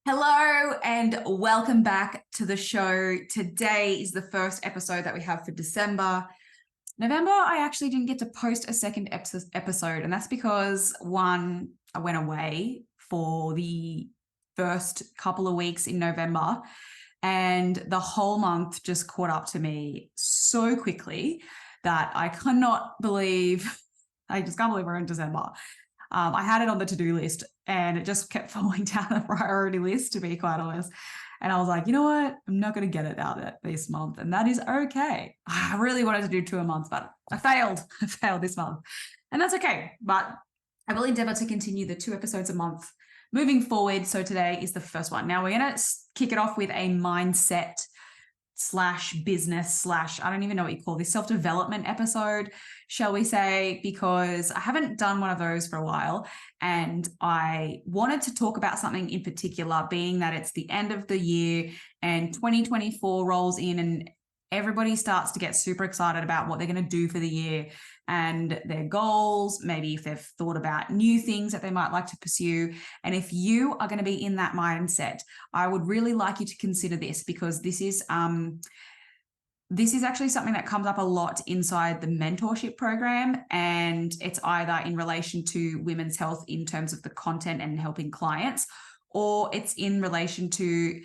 Hello and welcome back to the show. Today is the first episode that we have for December. November, I actually didn't get to post a second episode, and that's because one, I went away for the first couple of weeks in November, and the whole month just caught up to me so quickly that I cannot believe, I just can't believe we're in December. I had it on the to-do list and it just kept falling down the priority list, to be quite honest. And I was like, you know what? I'm not going to get it out this month. And that is okay. I really wanted to do 2 a month, but I failed. I failed this month. And that's okay. But I will endeavor to continue the 2 episodes a month moving forward. So today is the first one. Now we're going to kick it off with a mindset / business / I don't even know what you call this, self-development episode, shall we say, because I haven't done one of those for a while. And I wanted to talk about something in particular, being that it's the end of the year and 2024 rolls in and everybody starts to get super excited about what they're going to do for the year and their goals, maybe if they've thought about new things that they might like to pursue. And if you are going to be in that mindset, I would really like you to consider this, because this is actually something that comes up a lot inside the mentorship program, and it's either in relation to women's health in terms of the content and helping clients, or it's in relation to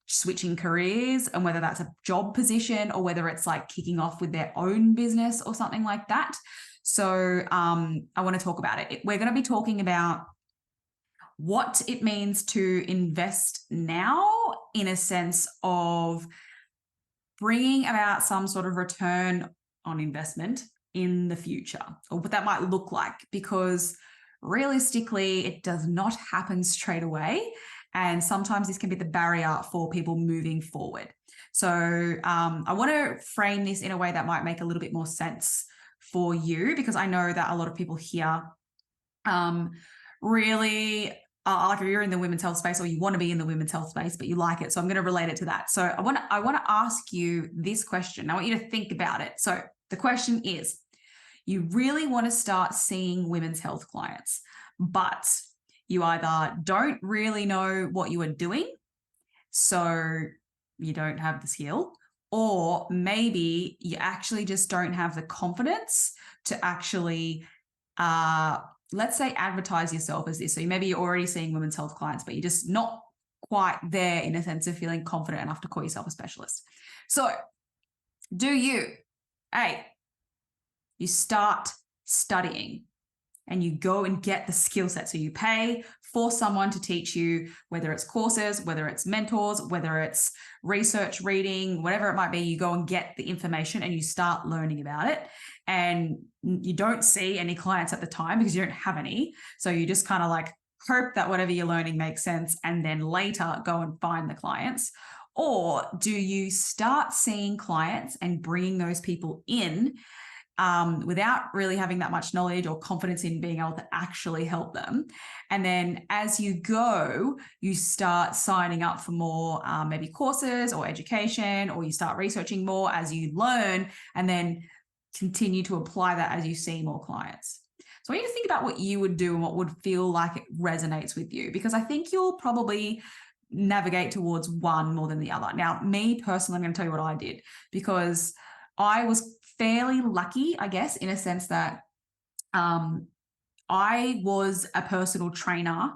switching careers, and whether that's a job position or whether it's like kicking off with their own business or something like that. So I want to talk about it. We're going to be talking about what it means to invest now, in a sense of bringing about some sort of return on investment in the future, or what that might look like, because realistically, it does not happen straight away. And sometimes this can be the barrier for people moving forward. So I want to frame this in a way that might make a little bit more sense for you, because I know that a lot of people here really like, if you're in the women's health space or you want to be in the women's health space, but you like it. So I'm going to relate it to that. So I want to ask you this question. I want you to think about it. So the question is, you really want to start seeing women's health clients, but you either don't really know what you are doing, so you don't have the skill, or maybe you actually just don't have the confidence to actually let's say advertise yourself as this. So maybe you're already seeing women's health clients, but you're just not quite there in a sense of feeling confident enough to call yourself a specialist. So do you, you start studying and you go and get the skill set. So you pay for someone to teach you, whether it's courses, whether it's mentors, whether it's research, reading, whatever it might be, you go and get the information and you start learning about it. And you don't see any clients at the time because you don't have any. So you just kind of like hope that whatever you're learning makes sense, and then later go and find the clients. Or do you start seeing clients and bringing those people in without really having that much knowledge or confidence in being able to actually help them? And then as you go, you start signing up for more maybe courses or education, or you start researching more as you learn, and then continue to apply that as you see more clients. So I want you to think about what you would do and what would feel like it resonates with you, because I think you'll probably navigate towards one more than the other. Now, me personally, I'm going to tell you what I did, because I was fairly lucky, I guess, in a sense that I was a personal trainer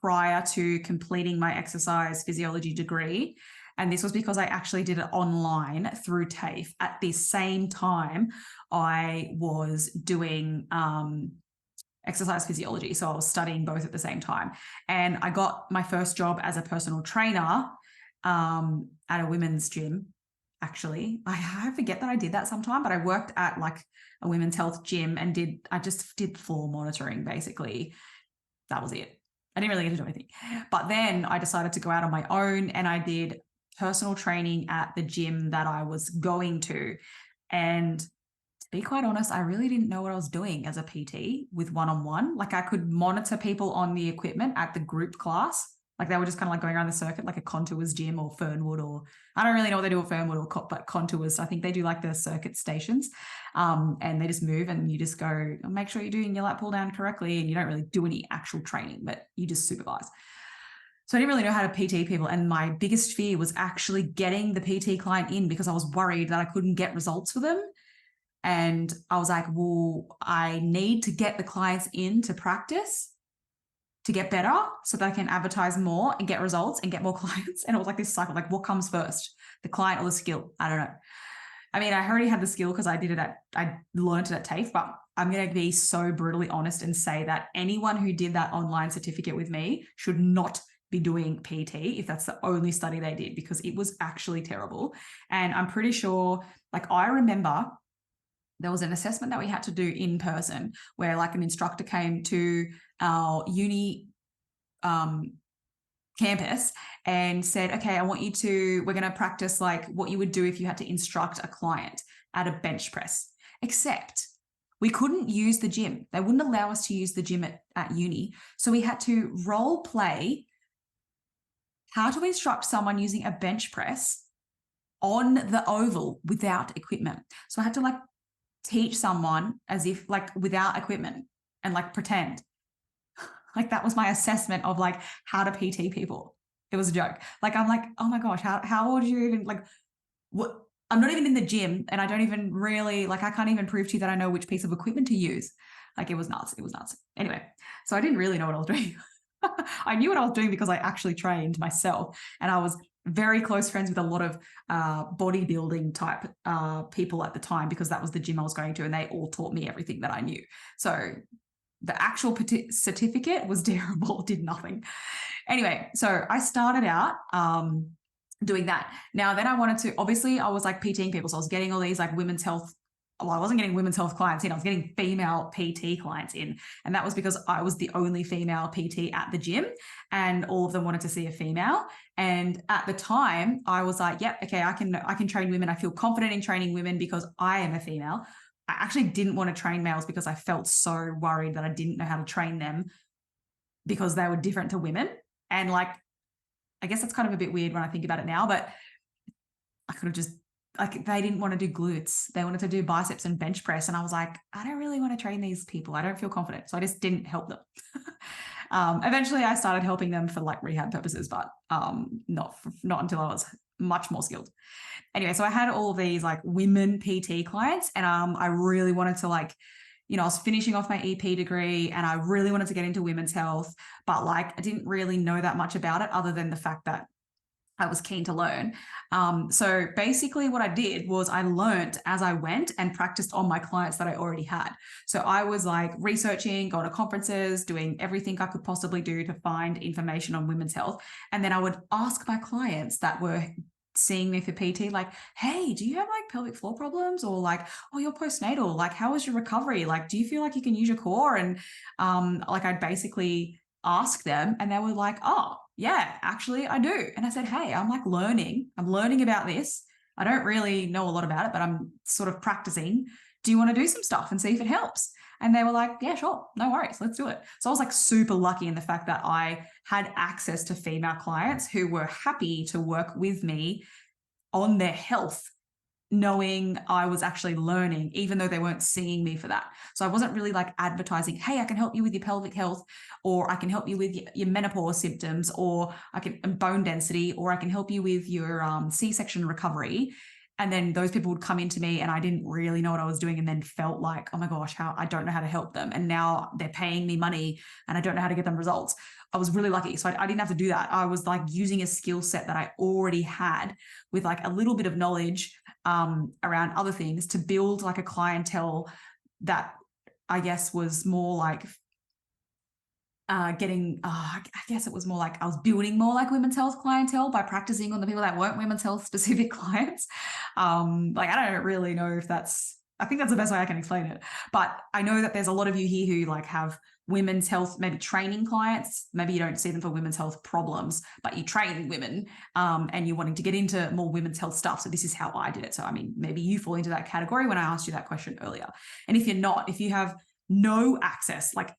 prior to completing my exercise physiology degree. And this was because I actually did it online through TAFE. At the same time, I was doing exercise physiology. So I was studying both at the same time. And I got my first job as a personal trainer at a women's gym. Actually, I forget that I did that sometime, but I worked at like a women's health gym and I just did floor monitoring, basically. That was it. I didn't really get to do anything. But then I decided to go out on my own, and I did personal training at the gym that I was going to. And to be quite honest, I really didn't know what I was doing as a PT with one-on-one. Like, I could monitor people on the equipment at the group class. Like, they were just kind of like going around the circuit, like a Contours gym or Fernwood, or I don't really know what they do at Fernwood but Contours. I think they do like the circuit stations, and they just move and you just go, make sure you're doing your lat pull down correctly, and you don't really do any actual training, but you just supervise. So I didn't really know how to PT people. And my biggest fear was actually getting the PT client in because I was worried that I couldn't get results for them. And I was like, well, I need to get the clients in to practice to get better so that I can advertise more and get results and get more clients. And it was like this cycle, like what comes first, the client or the skill? I don't know. I mean, I already had the skill because I learned it at TAFE, but I'm going to be so brutally honest and say that anyone who did that online certificate with me should not be doing PT if that's the only study they did, because it was actually terrible. And I'm pretty sure, like, I remember there was an assessment that we had to do in person where like an instructor came to our uni campus and said, okay, we're going to practice like what you would do if you had to instruct a client at a bench press, except we couldn't use the gym. They wouldn't allow us to use the gym at uni. So we had to role play how to instruct someone using a bench press on the oval without equipment. So I had to like teach someone as if like without equipment and like pretend. Like that was my assessment of like how to PT people. It was a joke. Like, I'm like, oh my gosh, how would you even like, what? I'm not even in the gym and I don't even really, like, I can't even prove to you that I know which piece of equipment to use. Like it was nuts. It was nuts. Anyway, so I didn't really know what I was doing. I knew what I was doing because I actually trained myself, and I was very close friends with a lot of bodybuilding type people at the time because that was the gym I was going to, and they all taught me everything that I knew. So the actual certificate was terrible, did nothing. Anyway, so I started out doing that. Now, then I wanted to, obviously I was like PTing people. So I was getting all these like women's health. Well, I wasn't getting women's health clients in. I was getting female PT clients in. And that was because I was the only female PT at the gym and all of them wanted to see a female. And at the time I was like, yep, okay, I can train women. I feel confident in training women because I am a female. I actually didn't want to train males because I felt so worried that I didn't know how to train them because they were different to women. And like, I guess that's kind of a bit weird when I think about it now, but I could have just, like, they didn't want to do glutes. They wanted to do biceps and bench press. And I was like, I don't really want to train these people. I don't feel confident. So I just didn't help them. Eventually I started helping them for like rehab purposes, but not until I was much more skilled. Anyway, so I had all of these like women PT clients, and I really wanted to like, you know, I was finishing off my EP degree and I really wanted to get into women's health, but like I didn't really know that much about it other than the fact that I was keen to learn. So basically what I did was I learned as I went and practiced on my clients that I already had. So I was like researching, going to conferences, doing everything I could possibly do to find information on women's health. And then I would ask my clients that were seeing me for PT, like, hey, do you have like pelvic floor problems? Or like, oh, you're postnatal, like how was your recovery? Like, do you feel like you can use your core? And like I'd basically ask them and they were like, oh yeah, actually I do. And I said, hey, I'm learning about this. I don't really know a lot about it, but I'm sort of practicing. Do you want to do some stuff and see if it helps? And they were like, yeah, sure, no worries, let's do it. So I was like super lucky in the fact that I had access to female clients who were happy to work with me on their health, knowing I was actually learning, even though they weren't seeing me for that. So I wasn't really like advertising, hey, I can help you with your pelvic health, or I can help you with your menopause symptoms, or I can bone density, or I can help you with your C-section recovery. And then those people would come into me and I didn't really know what I was doing, and then felt like, oh my gosh, I don't know how to help them. And now they're paying me money and I don't know how to get them results. I was really lucky. So I didn't have to do that. I was like using a skill set that I already had with like a little bit of knowledge around other things to build like a clientele that I guess was more like I guess it was more like I was building more like women's health clientele by practicing on the people that weren't women's health specific clients. Like I don't really know if I think that's the best way I can explain it. But I know that there's a lot of you here who like have women's health, maybe training clients. Maybe you don't see them for women's health problems, but you train women and you're wanting to get into more women's health stuff. So this is how I did it. So, I mean, maybe you fall into that category when I asked you that question earlier. And if you're not, if you have no access, like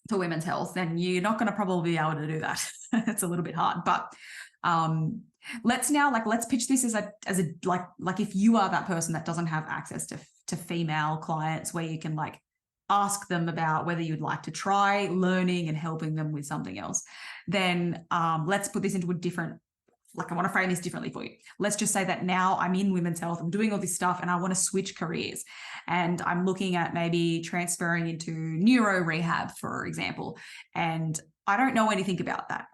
to women's health, then you're not going to probably be able to do that. It's a little bit hard, but let's pitch this as a like if you are that person that doesn't have access to female clients where you can like ask them about whether you'd like to try learning and helping them with something else. Then let's put this into a different, like I want to frame this differently for you. Let's just say that now I'm in women's health, I'm doing all this stuff and I want to switch careers, and I'm looking at maybe transferring into neuro rehab, for example. And I don't know anything about that.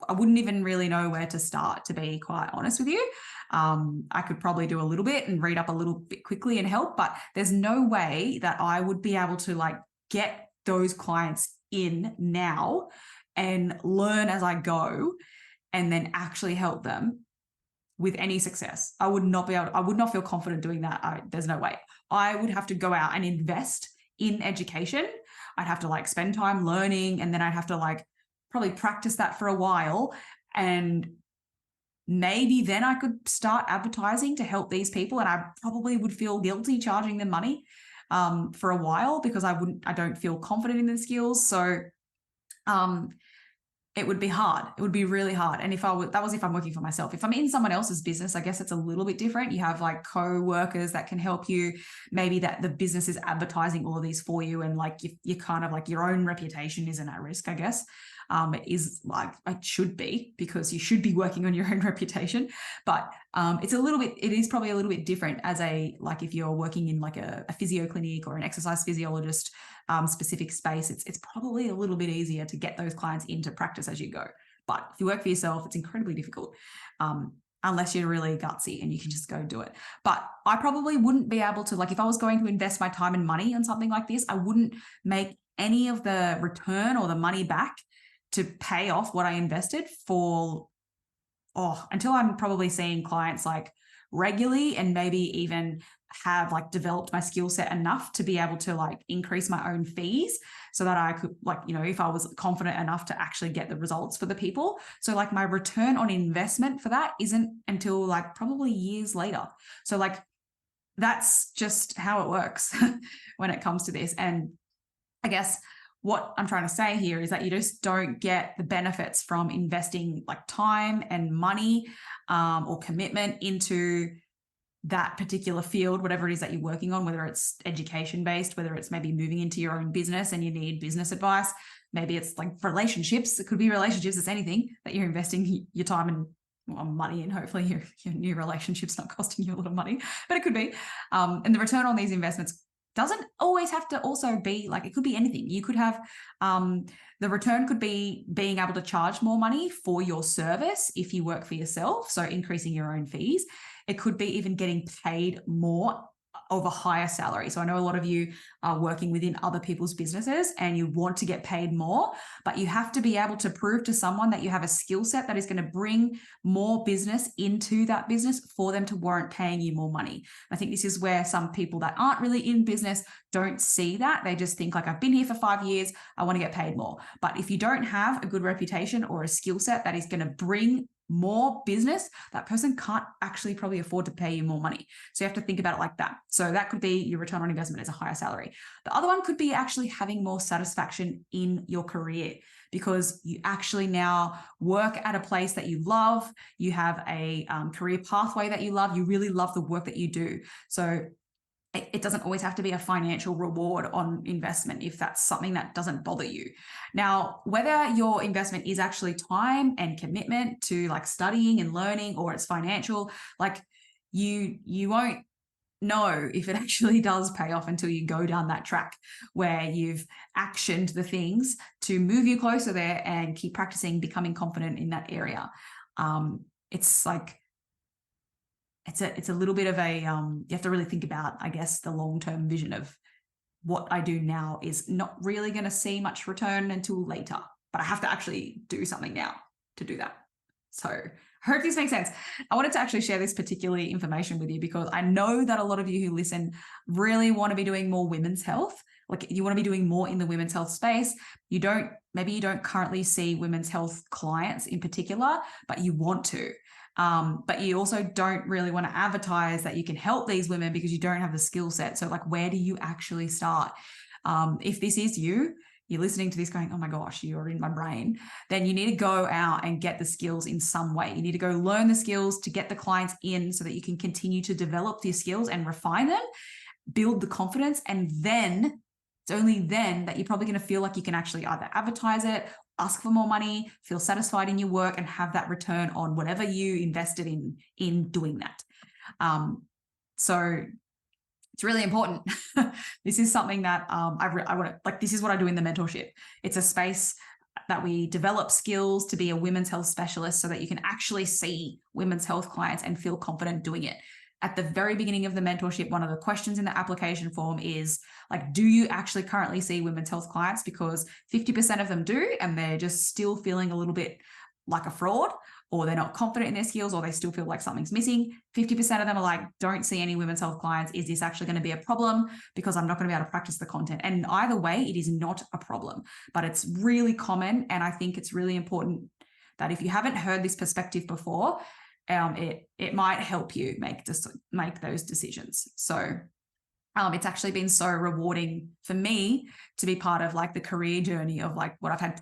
I wouldn't even really know where to start, to be quite honest with you. I could probably do a little bit and read up a little bit quickly and help, but there's no way that I would be able to like get those clients in now and learn as I go and then actually help them with any success. I would not feel confident doing that. There's no way. I would have to go out and invest in education. I'd have to like spend time learning, and then I'd have to like probably practice that for a while, and maybe then I could start advertising to help these people, and I probably would feel guilty charging them money for a while because I don't feel confident in the skills. So it would be hard. It would be really hard. And if I'm working for myself. If I'm in someone else's business, I guess it's a little bit different. You have like co-workers that can help you. Maybe that the business is advertising all of these for you, and like you kind of like your own reputation isn't at risk, I guess. It is like it should be, because you should be working on your own reputation. But it is probably a little bit different as like if you're working in like a physio clinic or an exercise physiologist specific space. It's probably a little bit easier to get those clients into practice as you go. But if you work for yourself, it's incredibly difficult. Unless you're really gutsy and you can just go do it. But I probably wouldn't be able to, like if I was going to invest my time and money on something like this, I wouldn't make any of the return or the money back to pay off what I invested for, until I'm probably seeing clients like regularly, and maybe even have like developed my skill set enough to be able to like increase my own fees so that I could like, if I was confident enough to actually get the results for the people. So like my return on investment for that isn't until like probably years later. So like that's just how it works when it comes to this. And I guess what I'm trying to say here is that you just don't get the benefits from investing like time and money or commitment into that particular field, whatever it is that you're working on, whether it's education-based, whether it's maybe moving into your own business and you need business advice. Maybe it's like relationships. It could be relationships. It's anything that you're investing your time and money in. Hopefully your new relationship's not costing you a lot of money, but it could be. And the return on these investments doesn't always have to also be like, it could be anything. You could have, the return could be being able to charge more money for your service if you work for yourself, so increasing your own fees. It could be even getting paid more of a higher salary. So I know a lot of you are working within other people's businesses and you want to get paid more, but you have to be able to prove to someone that you have a skill set that is going to bring more business into that business for them to warrant paying you more money. I think this is where some people that aren't really in business don't see that. They just think like, I've been here for 5 years, I want to get paid more. But if you don't have a good reputation or a skill set that is going to bring more business, that person can't actually probably afford to pay you more money. So you have to think about it like that. So that could be your return on investment is a higher salary. The other one could be actually having more satisfaction in your career, because you actually now work at a place that you love. You have a career pathway that you love. You really love the work that you do. So it doesn't always have to be a financial reward on investment if that's something that doesn't bother you. Now, whether your investment is actually time and commitment to like studying and learning, or it's financial, like you won't know if it actually does pay off until you go down that track where you've actioned the things to move you closer there and keep practicing, becoming confident in that area. It's like, it's a little bit of a, you have to really think about, I guess, the long-term vision of what I do now is not really going to see much return until later, but I have to actually do something now to do that. So I hope this makes sense. I wanted to actually share this particular information with you because I know that a lot of you who listen really want to be doing more women's health. Like you want to be doing more in the women's health space. Maybe you don't currently see women's health clients in particular, but you want to. But you also don't really want to advertise that you can help these women because you don't have the skill set. So like, where do you actually start? If this is you're listening to this going, oh my gosh, you're in my brain, then you need to go out and get the skills in some way. You need to go learn the skills to get the clients in so that you can continue to develop these skills and refine them, build the confidence, and then it's only then that you're probably going to feel like you can actually either advertise it, ask for more money, feel satisfied in your work, and have that return on whatever you invested in doing that. So it's really important. This is something that I want to, like, this is what I do in the mentorship. It's a space that we develop skills to be a women's health specialist so that you can actually see women's health clients and feel confident doing it. At the very beginning of the mentorship, one of the questions in the application form is like, do you actually currently see women's health clients? Because 50% of them do, and they're just still feeling a little bit like a fraud, or they're not confident in their skills, or they still feel like something's missing. 50% of them are like, don't see any women's health clients. Is this actually going to be a problem? Because I'm not going to be able to practice the content. And either way, it is not a problem, but it's really common. And I think it's really important that if you haven't heard this perspective before, it might help you make those decisions. So it's actually been so rewarding for me to be part of like the career journey of like what I've had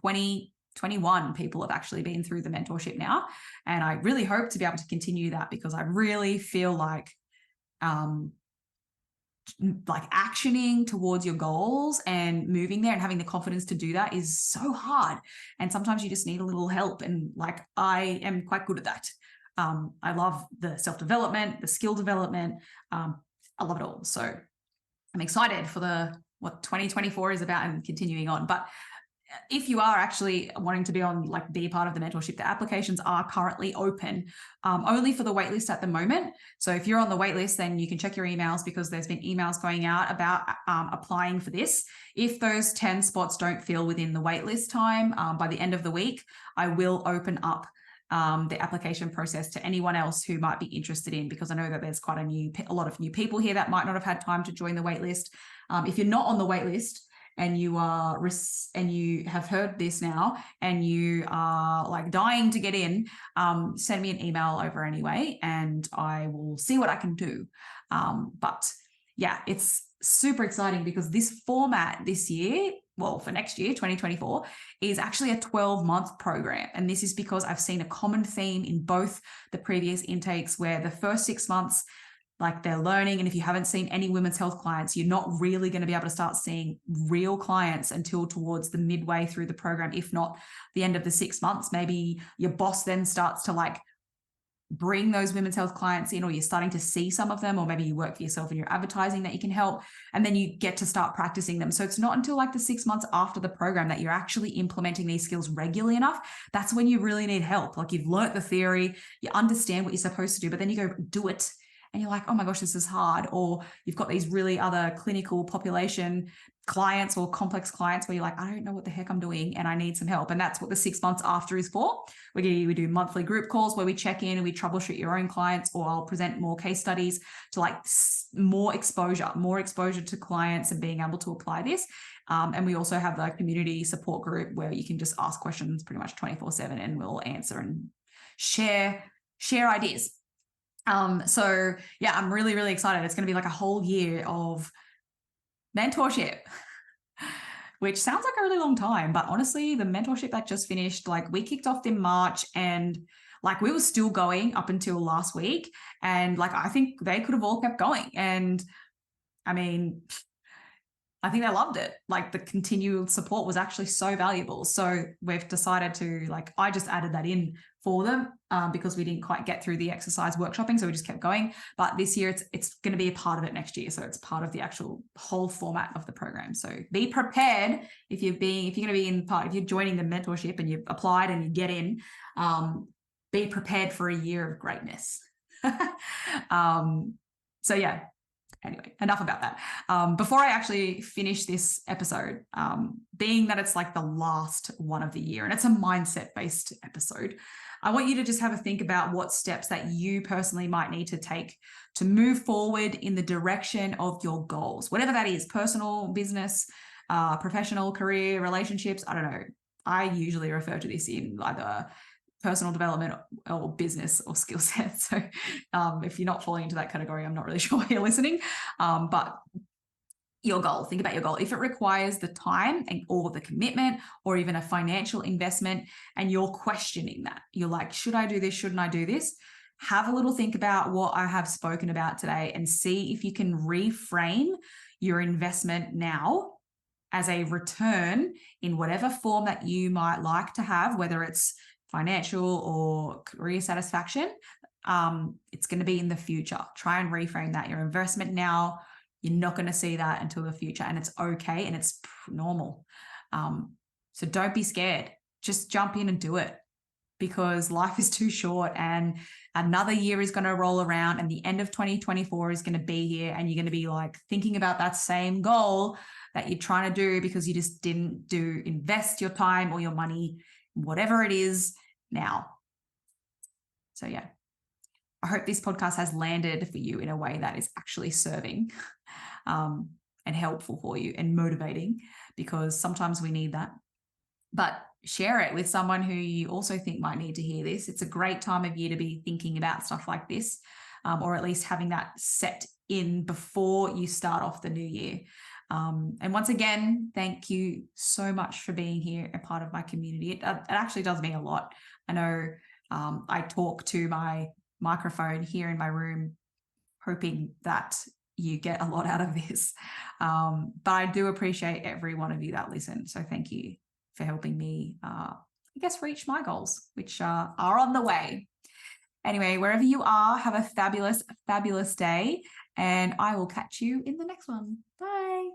21 people have actually been through the mentorship now. And I really hope to be able to continue that, because I really feel like actioning towards your goals and moving there and having the confidence to do that is so hard. And sometimes you just need a little help. And like, I am quite good at that. I love the self-development, the skill development. I love it all. So I'm excited for what 2024 is about and continuing on. But if you are actually wanting to be part of the mentorship, the applications are currently open only for the waitlist at the moment. So if you're on the waitlist, then you can check your emails, because there's been emails going out about applying for this. If those 10 spots don't fill within the waitlist time, by the end of the week, I will open up the application process to anyone else who might be interested in, because I know that there's quite a lot of new people here that might not have had time to join the waitlist. If you're not on the waitlist, and you have heard this now and you are like dying to get in, send me an email over anyway, and I will see what I can do. But yeah, it's super exciting, because this format this year, well, for next year, 2024, is actually a 12-month program. And this is because I've seen a common theme in both the previous intakes, where the first 6 months, like, they're learning. And if you haven't seen any women's health clients, you're not really going to be able to start seeing real clients until towards the midway through the program, if not the end of the 6 months. Maybe your boss then starts to like bring those women's health clients in, or you're starting to see some of them, or maybe you work for yourself and you're advertising that you can help, and then you get to start practicing them. So it's not until like the 6 months after the program that you're actually implementing these skills regularly enough. That's when you really need help. Like, you've learnt the theory, you understand what you're supposed to do, but then you go do it and you're like, oh my gosh, this is hard. Or you've got these really other clinical population clients or complex clients where you're like, I don't know what the heck I'm doing and I need some help. And that's what the 6 months after is for. We do monthly group calls where we check in and we troubleshoot your own clients, or I'll present more case studies to like more exposure to clients and being able to apply this. And we also have the community support group where you can just ask questions pretty much 24/7 and we'll answer and share ideas. So yeah, I'm really, really excited. It's going to be like a whole year of mentorship, which sounds like a really long time, but honestly, the mentorship that just finished, like, we kicked off in March, and like, we were still going up until last week, and like, I think they could have all kept going. And I mean, I think they loved it. Like, the continual support was actually so valuable. So we've decided to, like, I just added that in for them because we didn't quite get through the exercise workshopping. So we just kept going. But this year it's going to be a part of it next year. So it's part of the actual whole format of the program. So be prepared if you're joining the mentorship and you've applied and you get in, be prepared for a year of greatness. So yeah. Anyway, enough about that. Before I actually finish this episode, being that it's like the last one of the year and it's a mindset-based episode, I want you to just have a think about what steps that you personally might need to take to move forward in the direction of your goals, whatever that is: personal, business, professional, career, relationships. I don't know. I usually refer to this in either personal development or business or skill set. So if you're not falling into that category, I'm not really sure why you're listening. But your goal, think about your goal. If it requires the time or the commitment or even a financial investment, and you're questioning that, you're like, should I do this? Shouldn't I do this? Have a little think about what I have spoken about today and see if you can reframe your investment now as a return in whatever form that you might like to have, whether it's financial or career satisfaction, it's going to be in the future. Try and reframe that. Your investment now, you're not going to see that until the future, and it's okay and it's normal. So don't be scared. Just jump in and do it, because life is too short and another year is going to roll around and the end of 2024 is going to be here, and you're going to be like thinking about that same goal that you're trying to do because you just didn't invest your time or your money, whatever it is now. So yeah, I hope this podcast has landed for you in a way that is actually serving and helpful for you and motivating, because sometimes we need that. But share it with someone who you also think might need to hear this. It's a great time of year to be thinking about stuff like this, or at least having that set in before you start off the new year. And once again, thank you so much for being here, a part of my community. It actually does mean a lot. I know I talk to my microphone here in my room, hoping that you get a lot out of this. But I do appreciate every one of you that listen. So thank you for helping me, reach my goals, which are on the way. Anyway, wherever you are, have a fabulous, fabulous day, and I will catch you in the next one. Bye.